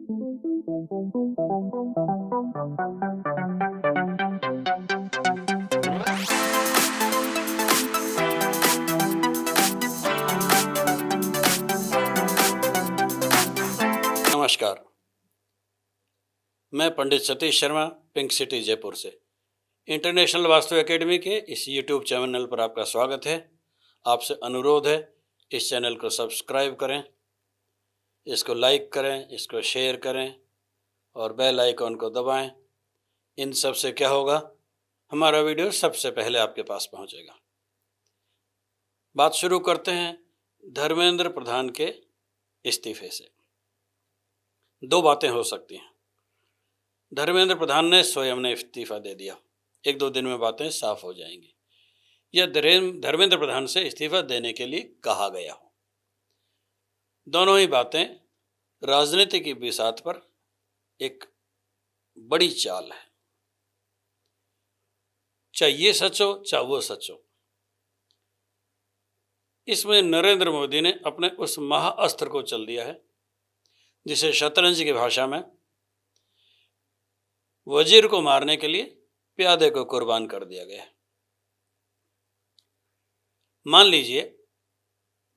नमस्कार, मैं Pandit Satish Sharma pink city Jaipur से इंटरनेशनल वास्तु एकेडमी के इस यूट्यूब चैनल पर आपका स्वागत है। आपसे अनुरोध है, इस चैनल को सब्सक्राइब करें, इसको लाइक करें, इसको शेयर करें और बेल आइकॉन को दबाएं। इन सब से क्या होगा, हमारा वीडियो सबसे पहले आपके पास पहुंचेगा। बात शुरू करते हैं धर्मेंद्र प्रधान के इस्तीफे से। दो बातें हो सकती हैं। धर्मेंद्र प्रधान ने स्वयं ने इस्तीफा दे दिया, एक दो दिन में बातें साफ हो जाएंगी, या धर्मेंद्र प्रधान से इस्तीफा देने के लिए कहा गया हो। दोनों ही बातें राजनीति की बिसात पर एक बड़ी चाल है। चाहे ये सच हो चाहे वो सच हो, इसमें नरेंद्र मोदी ने अपने उस महाअस्त्र को चल दिया है जिसे शतरंज की भाषा में वजीर को मारने के लिए प्यादे को कुर्बान कर दिया गया है। मान लीजिए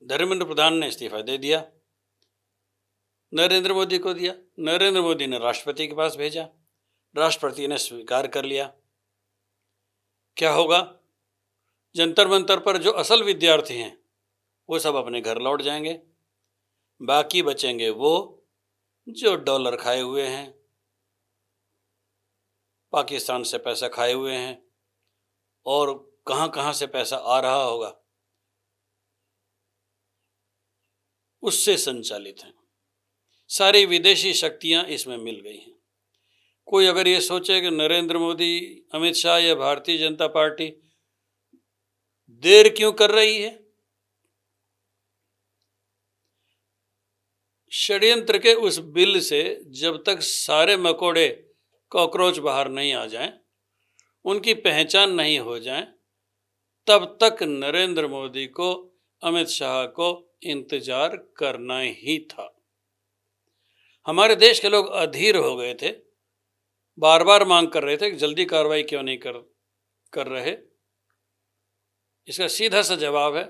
धर्मेंद्र प्रधान ने इस्तीफा दे दिया, नरेंद्र मोदी को दिया, नरेंद्र मोदी ने राष्ट्रपति के पास भेजा, राष्ट्रपति ने स्वीकार कर लिया। क्या होगा? जंतर मंतर पर जो असल विद्यार्थी हैं वो सब अपने घर लौट जाएंगे। बाकी बचेंगे वो जो डॉलर खाए हुए हैं, पाकिस्तान से पैसा खाए हुए हैं और कहां कहां से पैसा आ रहा होगा उससे संचालित हैं। सारी विदेशी शक्तियां इसमें मिल गई हैं। कोई अगर ये सोचे कि नरेंद्र मोदी, अमित शाह या भारतीय जनता पार्टी देर क्यों कर रही है, षड्यंत्र के उस बिल से जब तक सारे मकोड़े कॉकरोच बाहर नहीं आ जाएं, उनकी पहचान नहीं हो जाए, तब तक नरेंद्र मोदी को, अमित शाह को इंतजार करना ही था। हमारे देश के लोग अधीर हो गए थे, बार बार मांग कर रहे थे कि जल्दी कार्रवाई क्यों नहीं कर रहे। इसका सीधा सा जवाब है,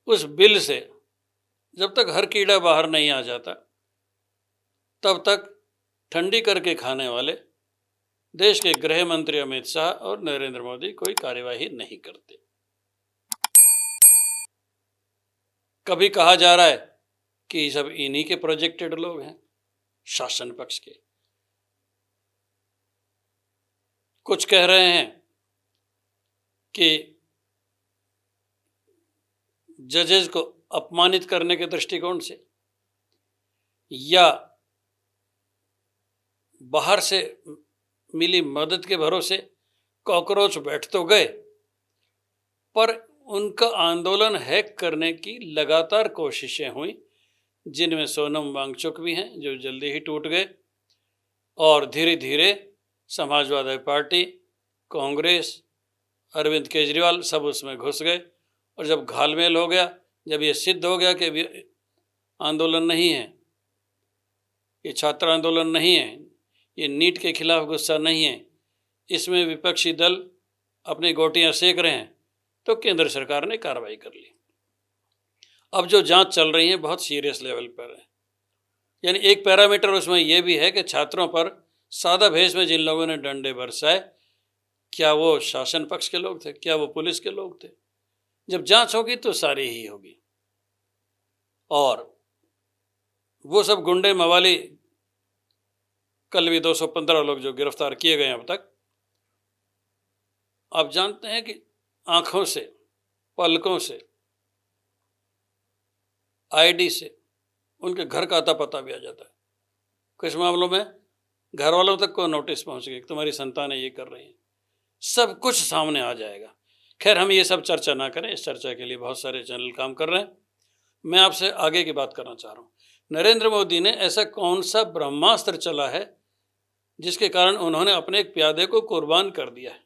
उस बिल से जब तक हर कीड़ा बाहर नहीं आ जाता तब तक ठंडी करके खाने वाले देश के गृह मंत्री अमित शाह और नरेंद्र मोदी कोई कार्यवाही नहीं करते। कभी कहा जा रहा है कि सब इन्हीं के प्रोजेक्टेड लोग हैं, शासन पक्ष के। कुछ कह रहे हैं कि जजेस को अपमानित करने के दृष्टिकोण से या बाहर से मिली मदद के भरोसे कॉकरोच बैठ तो गए, पर उनका आंदोलन हैक करने की लगातार कोशिशें हुई, जिनमें सोनम वांगचुक भी हैं जो जल्दी ही टूट गए, और धीरे धीरे समाजवादी पार्टी, कांग्रेस, अरविंद केजरीवाल सब उसमें घुस गए। और जब घालमेल हो गया, जब ये सिद्ध हो गया कि आंदोलन नहीं है, ये छात्र आंदोलन नहीं है, ये नीट के खिलाफ गुस्सा नहीं है, इसमें विपक्षी दल अपनी गोटियां सेक रहे हैं, तो केंद्र सरकार ने कार्रवाई कर ली। अब जो जांच चल रही है बहुत सीरियस लेवल पर है। यानी एक पैरामीटर उसमें यह भी है कि छात्रों पर सादा भेष में जिन लोगों ने डंडे बरसाए, क्या वो शासन पक्ष के लोग थे, क्या वो पुलिस के लोग थे? जब जांच होगी तो सारी ही होगी। और वो सब गुंडे मवाली, कल भी 215 लोग जो गिरफ्तार किए गए अब तक, आप जानते हैं कि आंखों से, पलकों से, आईडी से उनके घर का अता पता भी आ जाता है। कुछ मामलों में घर वालों तक को नोटिस पहुंच गई, तुम्हारी संतानें ये कर रही हैं, सब कुछ सामने आ जाएगा। खैर, हम ये सब चर्चा ना करें, इस चर्चा के लिए बहुत सारे चैनल काम कर रहे हैं। मैं आपसे आगे की बात करना चाह रहा हूँ। नरेंद्र मोदी ने ऐसा कौन सा ब्रह्मास्त्र चला है जिसके कारण उन्होंने अपने एक प्यादे को कुर्बान कर दिया है?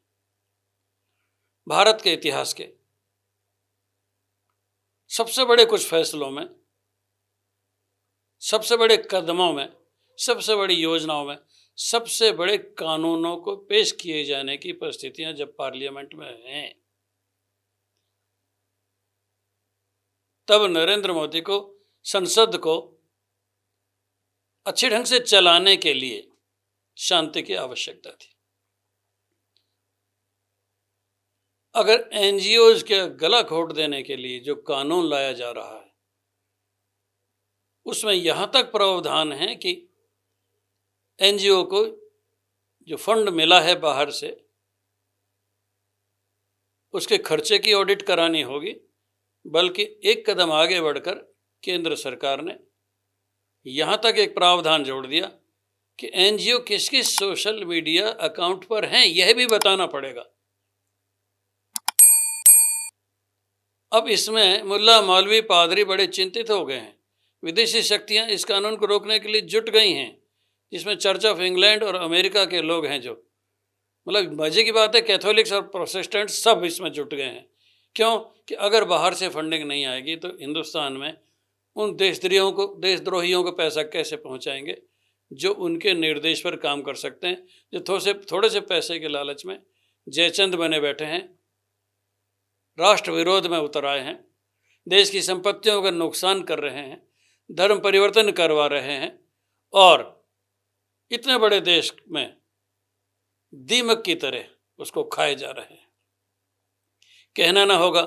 भारत के इतिहास के सबसे बड़े कुछ फैसलों में, सबसे बड़े कदमों में सबसे बड़ी योजनाओं में, सबसे बड़े कानूनों को पेश किए जाने की परिस्थितियां जब पार्लियामेंट में हैं, तब नरेंद्र मोदी को संसद को अच्छे ढंग से चलाने के लिए शांति की आवश्यकता थी। अगर एनजीओज के गला घोट देने के लिए जो कानून लाया जा रहा है, उसमें यहां तक प्रावधान है कि एनजीओ को जो फंड मिला है बाहर से, उसके खर्चे की ऑडिट करानी होगी। बल्कि एक कदम आगे बढ़कर केंद्र सरकार ने यहां तक एक प्रावधान जोड़ दिया कि एनजीओ किस किस सोशल मीडिया अकाउंट पर हैं, यह भी बताना पड़ेगा। अब इसमें मुल्ला, मौलवी, पादरी बड़े चिंतित हो गए हैं। विदेशी शक्तियां इस कानून को रोकने के लिए जुट गई हैं, जिसमें चर्च ऑफ इंग्लैंड और अमेरिका के लोग हैं। जो मतलब मजे की बात है, कैथोलिक्स और प्रोटेस्टेंट सब इसमें जुट गए हैं। क्यों? कि अगर बाहर से फंडिंग नहीं आएगी तो हिंदुस्तान में उन देशद्रोहियों को पैसा कैसे पहुंचाएंगे जो उनके निर्देश पर काम कर सकते हैं, जो थोड़े से पैसे के लालच में जयचंद बने बैठे हैं, राष्ट्र विरोध में उतर आए हैं, देश की संपत्तियों का नुकसान कर रहे हैं, धर्म परिवर्तन करवा रहे हैं और इतने बड़े देश में दीमक की तरह उसको खाए जा रहे हैं। कहना ना होगा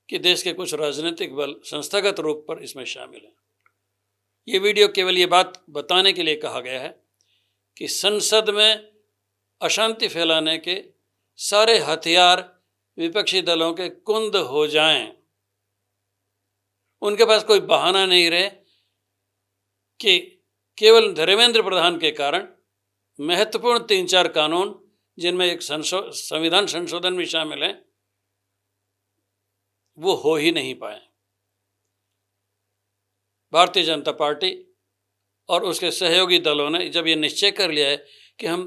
कि देश के कुछ राजनीतिक बल संस्थागत रूप पर इसमें शामिल हैं। ये वीडियो केवल ये बात बताने के लिए कहा गया है कि संसद में अशांति फैलाने के सारे हथियार विपक्षी दलों के कुंद हो जाएं, उनके पास कोई बहाना नहीं रहे कि केवल धर्मेंद्र प्रधान के कारण महत्वपूर्ण 3-4 कानून, जिनमें एक संविधान संशोधन भी शामिल है, वो हो ही नहीं पाए। भारतीय जनता पार्टी और उसके सहयोगी दलों ने जब ये निश्चय कर लिया है कि हम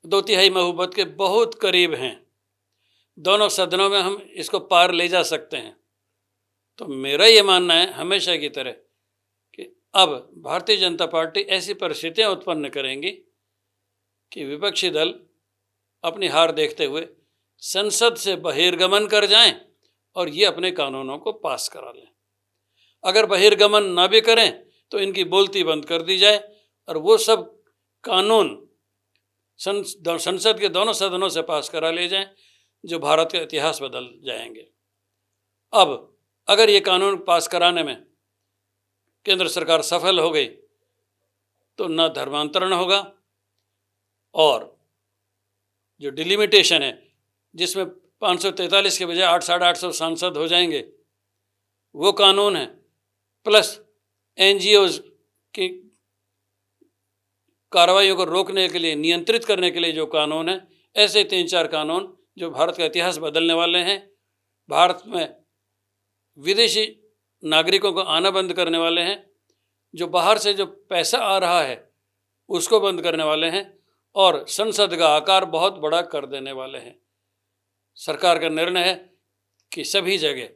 2/3 बहुमत के बहुत करीब हैं, दोनों सदनों में हम इसको पार ले जा सकते हैं, तो मेरा ये मानना है हमेशा की तरह कि अब भारतीय जनता पार्टी ऐसी परिस्थितियां उत्पन्न करेंगी कि विपक्षी दल अपनी हार देखते हुए संसद से बहिर्गमन कर जाएं और ये अपने कानूनों को पास करा लें। अगर बहिर्गमन ना भी करें तो इनकी बोलती बंद कर दी जाए और वो सब कानून संसद के दोनों सदनों से पास करा ले जाएं जो भारत का इतिहास बदल जाएंगे। अब अगर ये कानून पास कराने में केंद्र सरकार सफल हो गई तो न धर्मांतरण होगा और जो डिलिमिटेशन है, जिसमें 543 के बजाय 800-850 सांसद हो जाएंगे, वो कानून है, प्लस एनजीओज की कार्रवाइयों को रोकने के लिए, नियंत्रित करने के लिए जो कानून है, ऐसे 3-4 कानून जो भारत का इतिहास बदलने वाले हैं, भारत में विदेशी नागरिकों को आना बंद करने वाले हैं, जो बाहर से जो पैसा आ रहा है उसको बंद करने वाले हैं और संसद का आकार बहुत बड़ा कर देने वाले हैं। सरकार का निर्णय है कि सभी जगह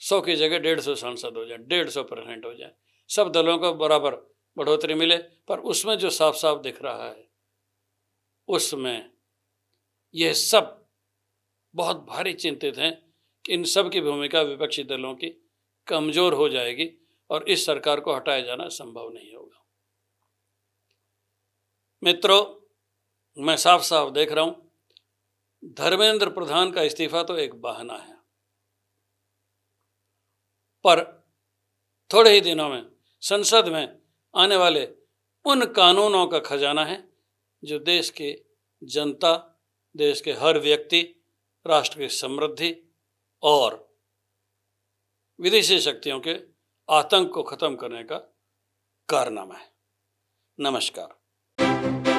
100 की जगह 150 सांसद हो जाए, 150% हो जाए, सब दलों को बराबर बढ़ोतरी मिले। पर उसमें जो साफ साफ दिख रहा है, उसमें यह सब बहुत भारी चिंतित हैं कि इन सब की भूमिका विपक्षी दलों की कमज़ोर हो जाएगी और इस सरकार को हटाया जाना संभव नहीं होगा। मित्रों, मैं साफ साफ देख रहा हूँ, धर्मेंद्र प्रधान का इस्तीफा तो एक बहाना है, पर थोड़े ही दिनों में संसद में आने वाले उन कानूनों का खजाना है जो देश की जनता, देश के हर व्यक्ति, राष्ट्र की समृद्धि और विदेशी शक्तियों के आतंक को खत्म करने का कारनामा है। नमस्कार।